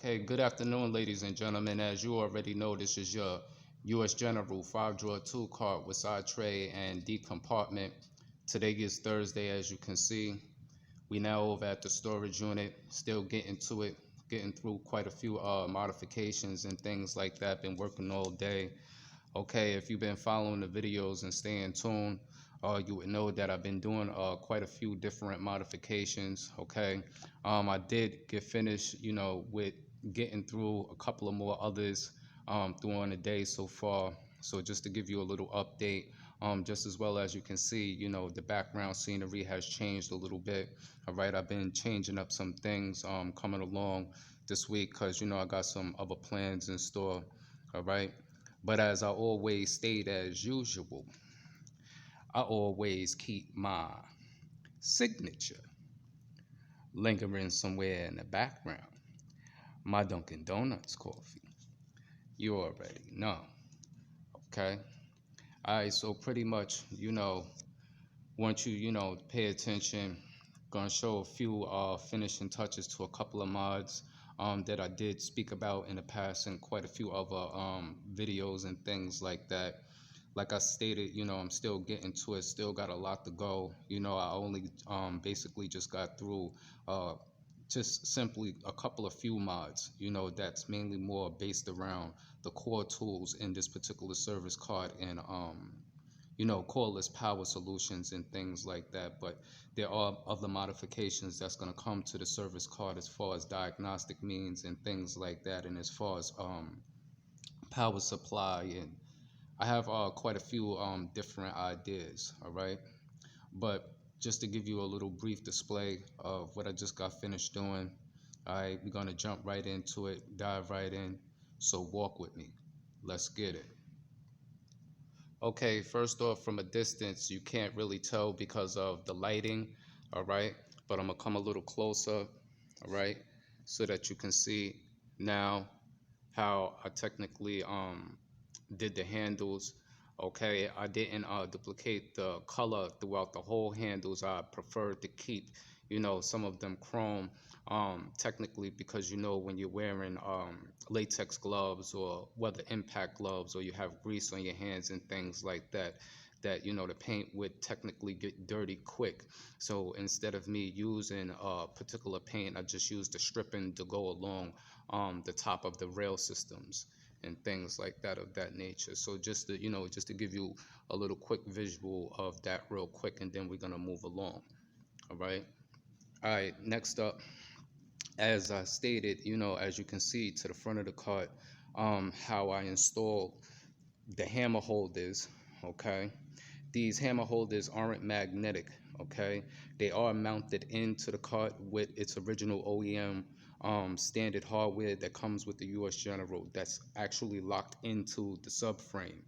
Okay, good afternoon, ladies and gentlemen. As you already know, this is your US General 5-drawer tool cart with side tray and D compartment. Today is Thursday, as you can see. We now over at the storage unit, still getting to it, getting through quite a few modifications and things like that. Been working all day. Okay, if you've been following the videos and staying tuned, you would know that I've been doing quite a few different modifications. Okay, I did get finished, with getting through a couple of more others throughout the day so far. So just to give you a little update, just as well as you can see, the background scenery has changed a little bit. All right, I've been changing up some things coming along this week because I got some other plans in store. All right. But as I always state, as usual, I always keep my signature lingering somewhere in the background. My Dunkin' Donuts coffee. You already know. Okay? Alright, so pretty much, once you pay attention, gonna show a few finishing touches to a couple of mods that I did speak about in the past in quite a few other videos and things like that. Like I stated, I'm still getting to it, still got a lot to go. I only basically just got through just simply a couple of few mods, that's mainly more based around the core tools in this particular service card and cordless power solutions and things like that. But there are other modifications that's going to come to the service card as far as diagnostic means and things like that, and as far as power supply, and I have quite a few different ideas. All right, but just to give you a little brief display of what I just got finished doing. All right, we're going to jump right into it, dive right in. So walk with me, let's get it. Okay, first off, from a distance, you can't really tell because of the lighting, all right? But I'm gonna come a little closer, all right? So that you can see now how I technically did the handles. Okay, I didn't duplicate the color throughout the whole handles. I preferred to keep, some of them chrome, technically, because when you're wearing latex gloves or weather impact gloves, or you have grease on your hands and things like that, the paint would technically get dirty quick. So instead of me using a particular paint, I just used the stripping to go along the top of the rail systems and things like that of that nature. So just to give you a little quick visual of that real quick, and then we're gonna move along. All right. Next up, as I stated, as you can see to the front of the cart, how I installed the hammer holders. Okay, these hammer holders aren't magnetic. Okay, they are mounted into the cart with its original OEM standard hardware that comes with the US General, that's actually locked into the subframe.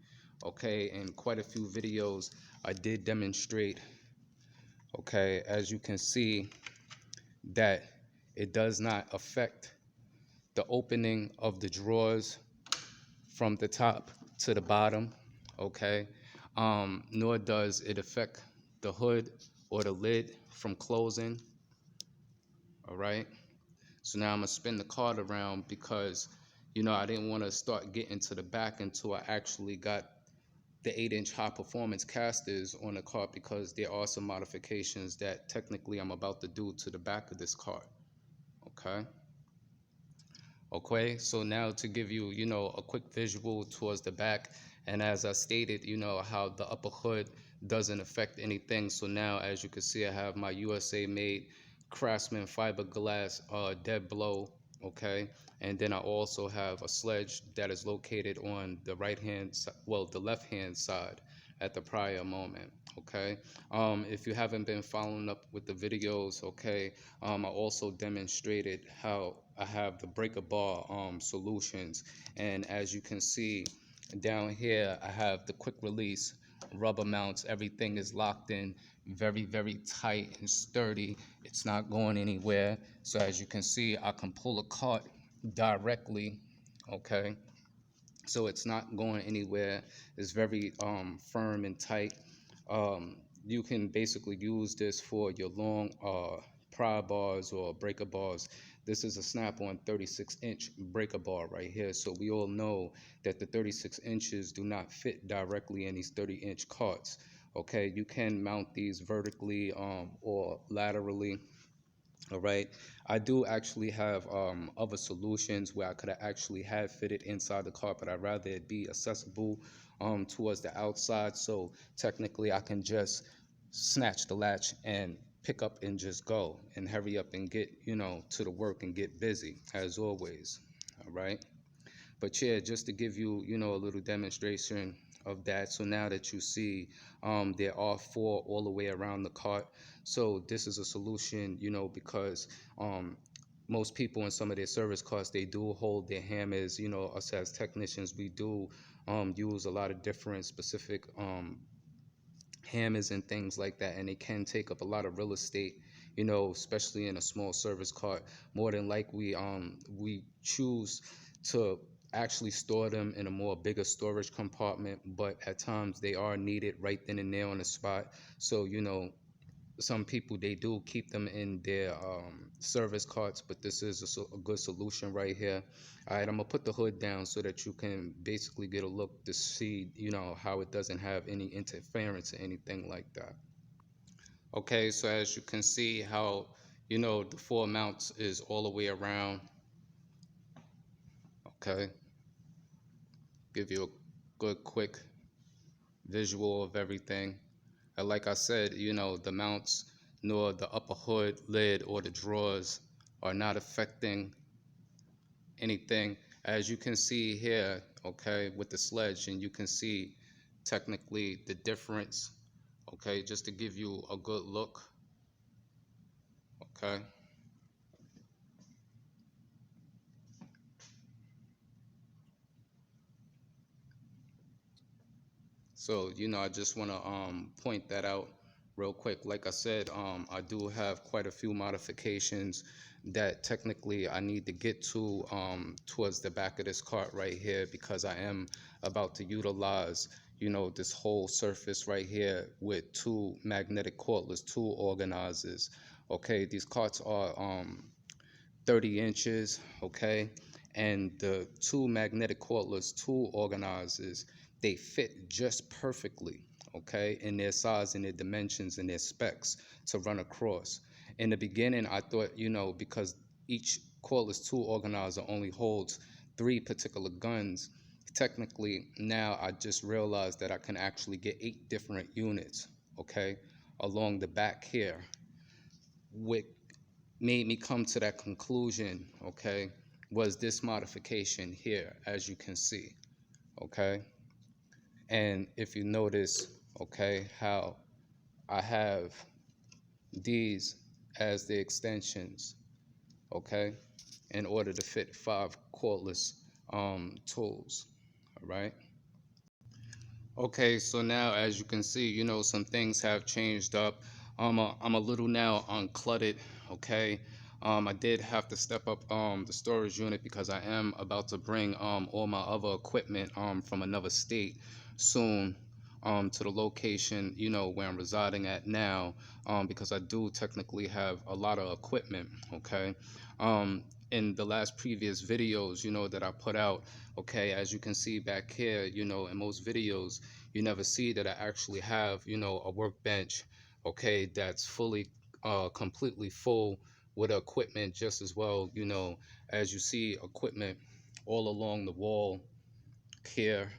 Okay, in quite a few videos I did demonstrate, okay, as you can see, that it does not affect the opening of the drawers from the top to the bottom. Okay, nor does it affect the hood or the lid from closing. All right, so now I'm gonna spin the card around because I didn't want to start getting to the back until I actually got the 8-inch high performance casters on the cart, because there are some modifications that technically I'm about to do to the back of this cart. Okay, so now to give you a quick visual towards the back, and as I stated, how the upper hood doesn't affect anything. So now, as you can see, I have my USA made Craftsman fiberglass dead blow. Okay, and then I also have a sledge that is located on the the left hand side at the prior moment. Okay, if you haven't been following up with the videos, okay, I also demonstrated how I have the breaker bar solutions, and as you can see down here, I have the quick release rubber mounts. Everything is locked in very, very tight and sturdy. It's not going anywhere. So as you can see, I can pull a cart directly. Okay, so it's not going anywhere. It's very firm and tight. You can basically use this for your long pry bars or breaker bars This is a snap-on 36-inch breaker bar right here. So we all know that the 36 inches do not fit directly in these 30-inch carts. Okay, you can mount these vertically or laterally. All right, I do actually have other solutions where I could actually have fitted inside the car, but I'd rather it be accessible towards the outside. So technically I can just snatch the latch and pick up and just go and hurry up and get, you know, to the work and get busy as always. All right. But yeah, just to give you, you know, a little demonstration of that. So now that you see there are 4 all the way around the cart. So this is a solution, you know, because most people in some of their service carts, they do hold their hammers. You know, us as technicians, we do use a lot of different specific hammers and things like that, and it can take up a lot of real estate, you know, especially in a small service cart. More than likely we choose to actually store them in a more bigger storage compartment, but at times they are needed right then and there on the spot. So, you know, some people, they do keep them in their service carts, but this is a good solution right here. All right, I'm gonna put the hood down so that you can basically get a look to see, you know, how it doesn't have any interference or anything like that. Okay, so as you can see how, you know, the 4 mounts is all the way around. Okay, give you a good quick visual of everything. Like I said, you know, the mounts nor the upper hood lid or the drawers are not affecting anything. As you can see here, okay, with the sledge, and you can see technically the difference, okay, just to give you a good look, okay. So, you know, I just want to point that out real quick. Like I said, I do have quite a few modifications that technically I need to get to towards the back of this cart right here, because I am about to utilize, you know, this whole surface right here with 2 magnetic cordless tool organizers. Okay, these carts are 30 inches, okay, and the 2 magnetic cordless tool organizers, they fit just perfectly, okay, in their size and their dimensions and their specs to run across. In the beginning, I thought, you know, because each cordless tool organizer only holds 3 particular guns, technically now I just realized that I can actually get 8 different units, okay, along the back here, with made me come to that conclusion, okay, was this modification here, as you can see, okay. And if you notice, okay, how I have these as the extensions, okay, in order to fit 5 cordless tools, all right. Okay, so now as you can see, you know, some things have changed up. I'm a little now uncluttered, okay. I did have to step up the storage unit because I am about to bring all my other equipment from another state soon to the location, you know, where I'm residing at now, because I do technically have a lot of equipment, okay. In the last previous videos, you know, that I put out, okay, as you can see back here, you know, in most videos, you never see that I actually have, you know, a workbench, okay, that's fully, completely full with equipment, just as well, you know, as you see equipment all along the wall here.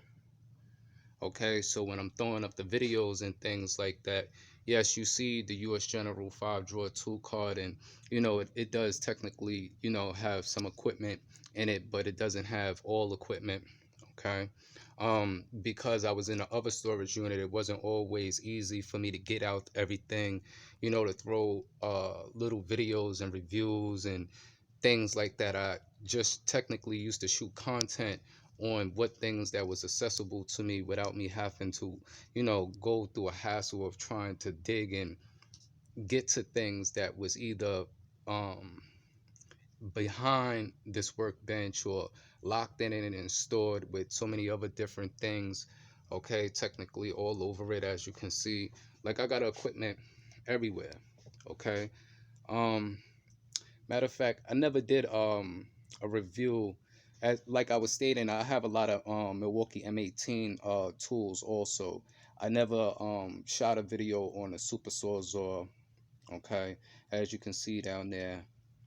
Okay, so when I'm throwing up the videos and things like that, yes, you see the US General 5-drawer tool card, and you know, it does technically, you know, have some equipment in it, but it doesn't have all equipment, okay. Because I was in the other storage unit, it wasn't always easy for me to get out everything, you know, to throw little videos and reviews and things like that. I just technically used to shoot content on what things that was accessible to me without me having to, you know, go through a hassle of trying to dig and get to things that was either um, behind this workbench or locked in it and stored with so many other different things, okay, technically all over it, as you can see. Like, I got equipment everywhere, okay. um Matter of fact, I never did a review. As like I was stating, I have a lot of Milwaukee M18 tools also. I never shot a video on a Super Sawzall. Okay, as you can see down there,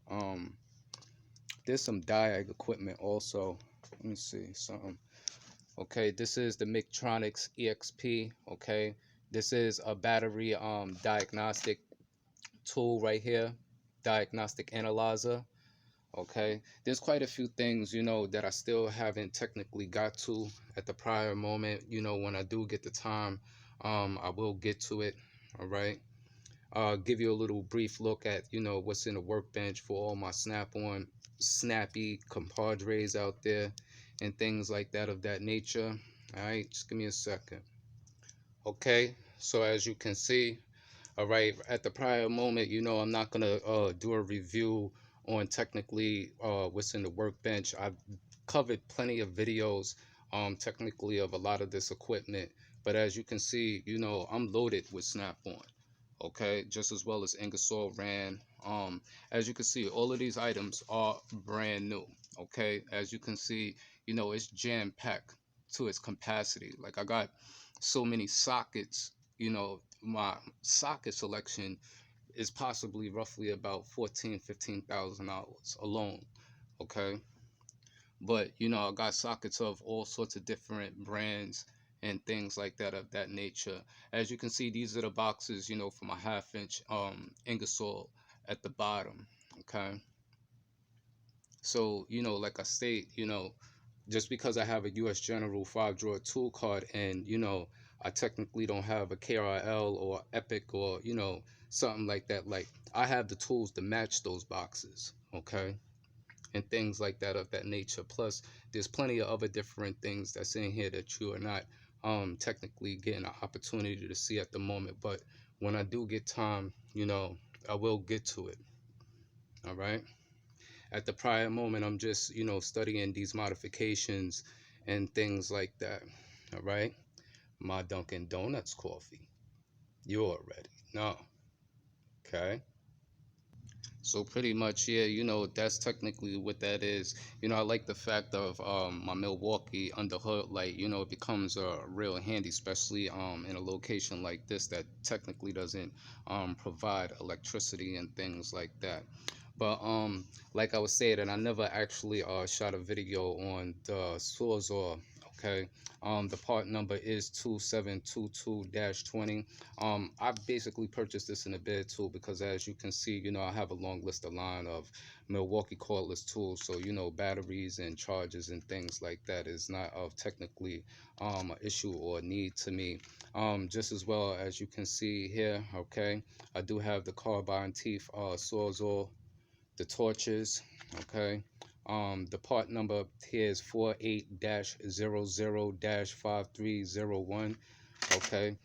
um there's some diag equipment also. Let me see something. Okay, this is the Mictronics EXP. Okay, this is a battery diagnostic tool right here, diagnostic analyzer. Okay, there's quite a few things, you know, that I still haven't technically got to at the prior moment. You know, when I do get the time, I will get to it. All right, give you a little brief look at, you know, what's in the workbench for all my snap-on snappy compadres out there and things like that of that nature. All right, just give me a second. Okay, so as you can see, all right, at the prior moment, you know, I'm not gonna do a review on technically what's in the workbench. I've covered plenty of videos technically of a lot of this equipment, but as you can see, you know, I'm loaded with snap-on. Okay, just as well as Ingersoll Rand. As you can see, all of these items are brand new. Okay, as you can see, you know, it's jam-packed to its capacity. Like I got so many sockets, you know, my socket selection is possibly roughly about $14,000-15,000 alone. Okay, but you know, I got sockets of all sorts of different brands and things like that of that nature. As you can see, these are the boxes, you know, for my 1/2 inch Ingersoll at the bottom. Okay, so you know, like I state, you know, just because I have a US General 5-drawer tool card and, you know, I technically don't have a KRL or Epic or, you know, something like that, like I have the tools to match those boxes. Okay, and things like that of that nature. Plus, there's plenty of other different things that's in here that you are not technically getting an opportunity to see at the moment. But when I do get time, you know, I will get to it. All right. At the prior moment, I'm just, you know, studying these modifications and things like that. All right. My Dunkin' Donuts coffee. You already know. Okay. So pretty much, yeah, you know, that's technically what that is. You know, I like the fact of my Milwaukee under hood light. You know, it becomes real handy, especially in a location like this that technically doesn't provide electricity and things like that. But like I was saying, and I never actually shot a video on the Sawzall. Okay, the part number is 2722-20. I basically purchased this in a bid tool because, as you can see, you know, I have a long list of line of Milwaukee cordless tools. So, you know, batteries and charges and things like that is not of technically an issue or need to me. Just as well as you can see here, okay, I do have the carbine teeth Sawzall, the torches. Okay, the part number here is 48-00-5301. Okay,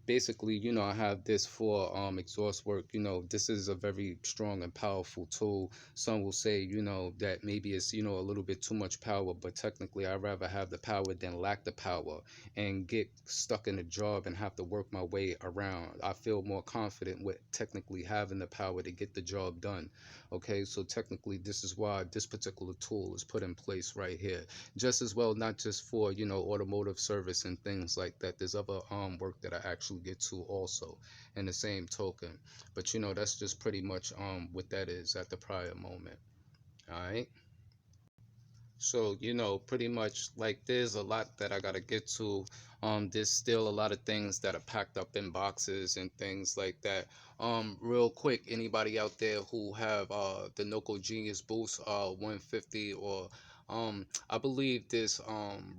basically, you know, I have this for exhaust work. You know, this is a very strong and powerful tool. Some will say, you know, that maybe it's, you know, a little bit too much power, but technically I'd rather have the power than lack the power and get stuck in a job and have to work my way around. I feel more confident with technically having the power to get the job done. Okay, so technically this is why this particular tool is put in place right here. Just as well, not just for, you know, automotive service and things like that. There's other work that I actually get to also in the same token. But you know, that's just pretty much what that is at the prior moment. All right. So, you know, pretty much like there's a lot that I gotta get to. There's still a lot of things that are packed up in boxes and things like that. Real quick, anybody out there who have the Noco Genius Boost 150, or I believe this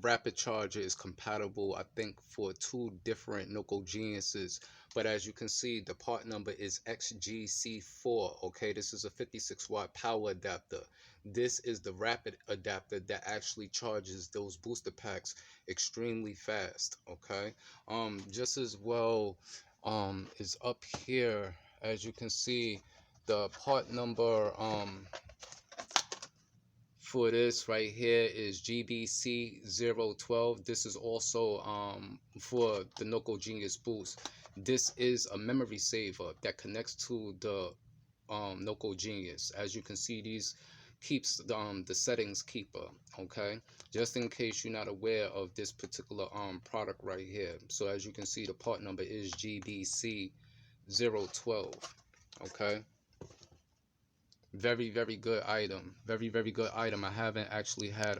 rapid charger is compatible, I think, for 2 different Noco Geniuses. But as you can see, the part number is XGC4. Okay, this is a 56-watt power adapter. This is the rapid adapter that actually charges those booster packs extremely fast. Okay, just as well is up here. As you can see, the part number for this right here is GBC012. This is also for the Noco Genius Boost. This is a memory saver that connects to the Noco Genius. As you can see, these keeps the settings keeper. Okay, just in case you're not aware of this particular product right here. So as you can see, the part number is GBC 012. Okay, very good item, very good item. I haven't actually had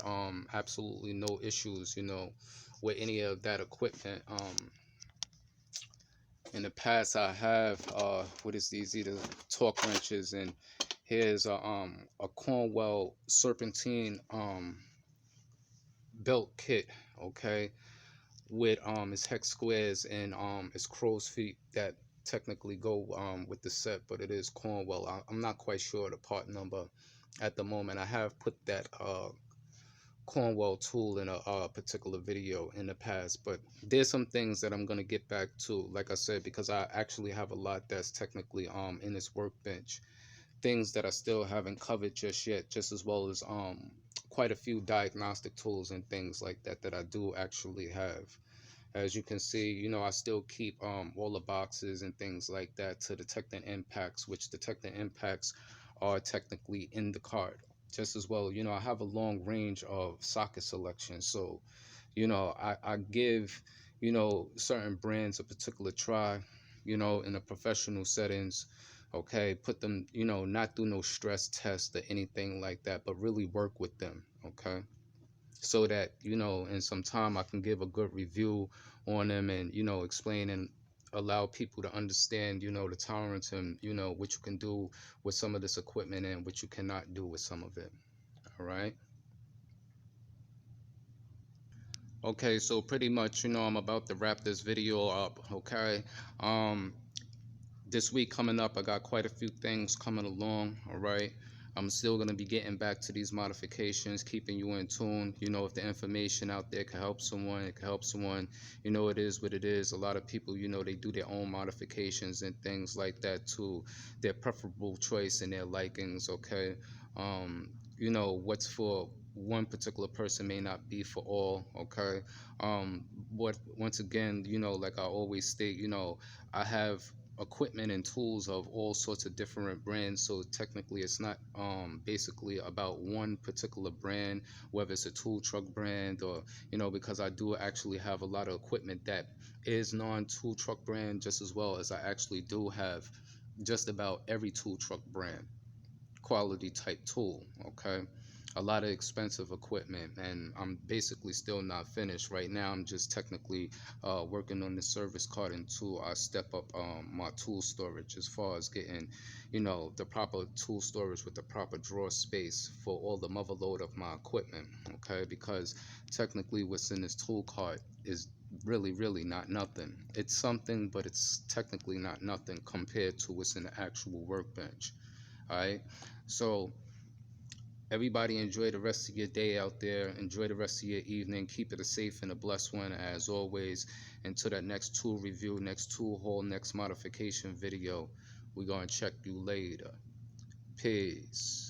absolutely no issues, you know, with any of that equipment. In the past I have what is these, either torque wrenches, and here's a Cornwell serpentine belt kit, okay, with its hex squares and its crow's feet that technically go with the set, but it is Cornwell. I'm not quite sure the part number at the moment. I have put that Cornwell tool in a particular video in the past, but there's some things that I'm going to get back to, like I said, because I actually have a lot that's technically in this workbench, things that I still haven't covered just yet, just as well as quite a few diagnostic tools and things like that that I do actually have. As you can see, you know, I still keep all the boxes and things like that to detect the impacts, which detect the impacts are technically in the card. Just as well, you know, I have a long range of socket selection. So, you know, I give, you know, certain brands a particular try, you know, in the professional settings. Okay, put them, you know, not do no stress test or anything like that, but really work with them. Okay, so that, you know, in some time I can give a good review on them, and, you know, explain and allow people to understand, you know, the tolerance, and, you know, what you can do with some of this equipment and what you cannot do with some of it. All right. Okay, so pretty much, you know, I'm about to wrap this video up. Okay, um this week coming up, I got quite a few things coming along. All right, I'm still going to be getting back to these modifications, keeping you in tune. You know, if the information out there can help someone, it can help someone. You know, it is what it is. A lot of people, you know, they do their own modifications and things like that to their preferable choice and their likings. Okay, you know, what's for one particular person may not be for all. Okay, what once again, you know, like I always state, you know, I have equipment and tools of all sorts of different brands, so technically it's not basically about one particular brand, whether it's a tool truck brand or, you know, because I do actually have a lot of equipment that is non-tool truck brand, just as well as I actually do have just about every tool truck brand quality type tool. Okay, a lot of expensive equipment, and I'm basically still not finished right now. I'm just technically working on the service card until I step up my tool storage, as far as getting, you know, the proper tool storage with the proper drawer space for all the mother load of my equipment. Okay, because technically what's in this tool cart is really not nothing. It's something, but it's technically not nothing compared to what's in the actual workbench. All right, so everybody enjoy the rest of your day out there. Enjoy the rest of your evening. Keep it a safe and a blessed one, as always. Until that next tool review, next tool haul, next modification video, we're going to check you later. Peace.